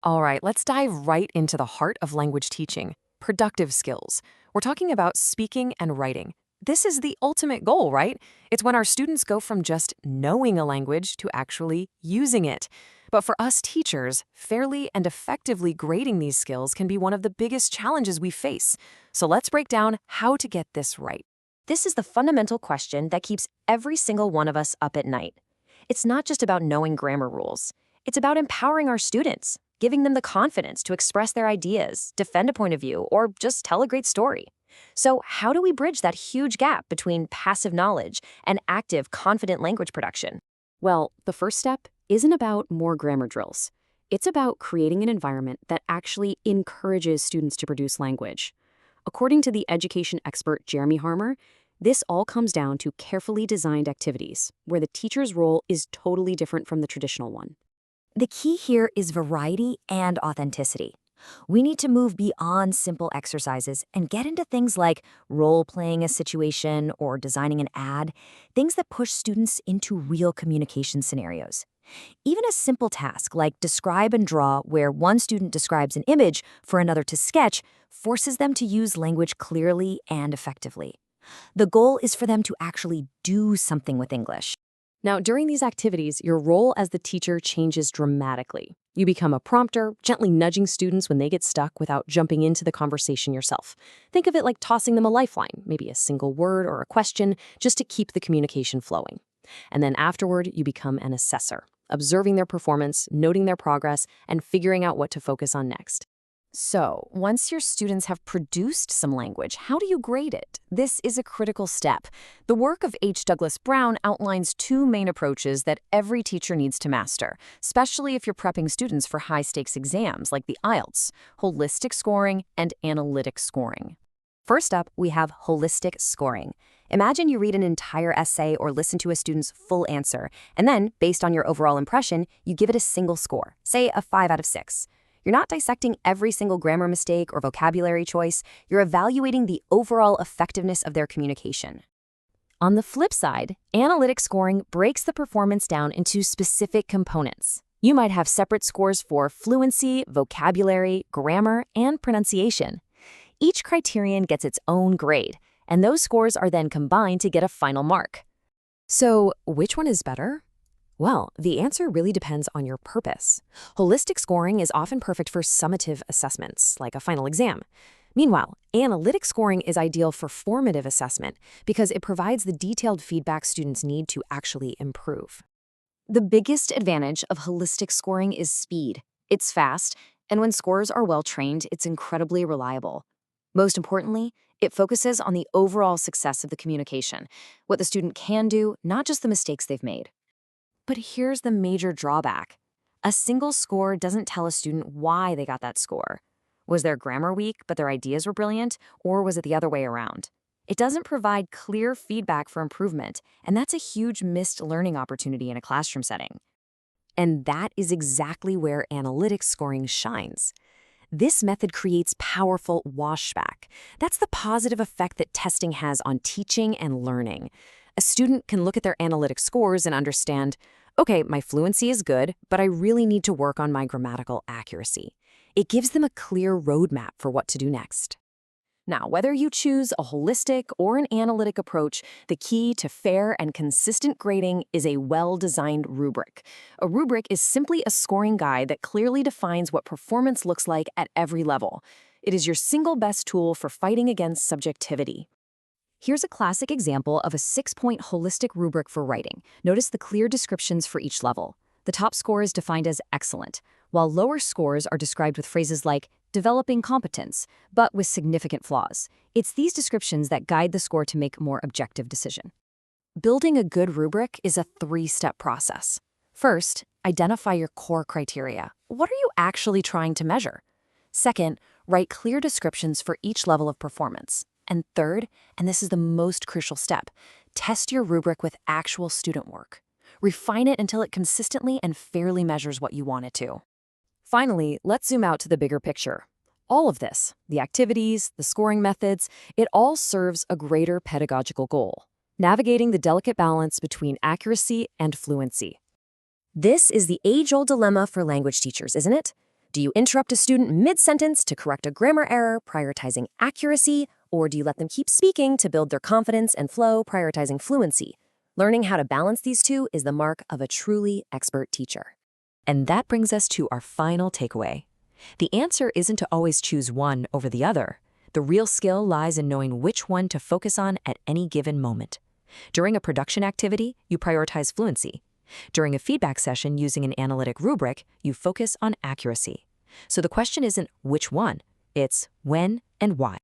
All right, let's dive right into the heart of language teaching, productive skills. We're talking about speaking and writing. This is the ultimate goal, right? It's when our students go from just knowing a language to actually using it. But for us teachers, fairly and effectively grading these skills can be one of the biggest challenges we face. So let's break down how to get this right. This is the fundamental question that keeps every single one of us up at night. It's not just about knowing grammar rules. It's about empowering our students, giving them the confidence to express their ideas, defend a point of view, or just tell a great story. So how do we bridge that huge gap between passive knowledge and active, confident language production? Well, the first step isn't about more grammar drills. It's about creating an environment that actually encourages students to produce language. According to the education expert Jeremy Harmer, this all comes down to carefully designed activities, where the teacher's role is totally different from the traditional one. The key here is variety and authenticity. We need to move beyond simple exercises and get into things like role-playing a situation or designing an ad, things that push students into real communication scenarios. Even a simple task like describe and draw, where one student describes an image for another to sketch, forces them to use language clearly and effectively. The goal is for them to actually do something with English. Now, during these activities, your role as the teacher changes dramatically. You become a prompter, gently nudging students when they get stuck without jumping into the conversation yourself. Think of it like tossing them a lifeline, maybe a single word or a question, just to keep the communication flowing. And then afterward, you become an assessor, observing their performance, noting their progress, and figuring out what to focus on next. So, once your students have produced some language, how do you grade it? This is a critical step. The work of H. Douglas Brown outlines two main approaches that every teacher needs to master, especially if you're prepping students for high-stakes exams like the IELTS, holistic scoring, and analytic scoring. First up, we have holistic scoring. Imagine you read an entire essay or listen to a student's full answer, and then, based on your overall impression, you give it a single score, say a 5 out of 6. You're not dissecting every single grammar mistake or vocabulary choice. You're evaluating the overall effectiveness of their communication. On the flip side, analytic scoring breaks the performance down into specific components. You might have separate scores for fluency, vocabulary, grammar, and pronunciation. Each criterion gets its own grade, and those scores are then combined to get a final mark. So, which one is better? Well, the answer really depends on your purpose. Holistic scoring is often perfect for summative assessments, like a final exam. Meanwhile, analytic scoring is ideal for formative assessment because it provides the detailed feedback students need to actually improve. The biggest advantage of holistic scoring is speed. It's fast, and when scores are well-trained, it's incredibly reliable. Most importantly, it focuses on the overall success of the communication, what the student can do, not just the mistakes they've made. But here's the major drawback. A single score doesn't tell a student why they got that score. Was their grammar weak, but their ideas were brilliant, or was it the other way around? It doesn't provide clear feedback for improvement, and that's a huge missed learning opportunity in a classroom setting. And that is exactly where analytic scoring shines. This method creates powerful washback. That's the positive effect that testing has on teaching and learning. A student can look at their analytic scores and understand, okay, my fluency is good, but I really need to work on my grammatical accuracy. It gives them a clear roadmap for what to do next. Now, whether you choose a holistic or an analytic approach, the key to fair and consistent grading is a well-designed rubric. A rubric is simply a scoring guide that clearly defines what performance looks like at every level. It is your single best tool for fighting against subjectivity. Here's a classic example of a 6-point holistic rubric for writing. Notice the clear descriptions for each level. The top score is defined as excellent, while lower scores are described with phrases like developing competence, but with significant flaws. It's these descriptions that guide the score to make a more objective decision. Building a good rubric is a 3-step process. First, identify your core criteria. What are you actually trying to measure? Second, write clear descriptions for each level of performance. And third, and this is the most crucial step, test your rubric with actual student work. Refine it until it consistently and fairly measures what you want it to. Finally, let's zoom out to the bigger picture. All of this, the activities, the scoring methods, it all serves a greater pedagogical goal, navigating the delicate balance between accuracy and fluency. This is the age-old dilemma for language teachers, isn't it? Do you interrupt a student mid-sentence to correct a grammar error, prioritizing accuracy, or do you let them keep speaking to build their confidence and flow, prioritizing fluency? Learning how to balance these two is the mark of a truly expert teacher. And that brings us to our final takeaway. The answer isn't to always choose one over the other. The real skill lies in knowing which one to focus on at any given moment. During a production activity, you prioritize fluency. During a feedback session using an analytic rubric, you focus on accuracy. So the question isn't which one, it's when and why.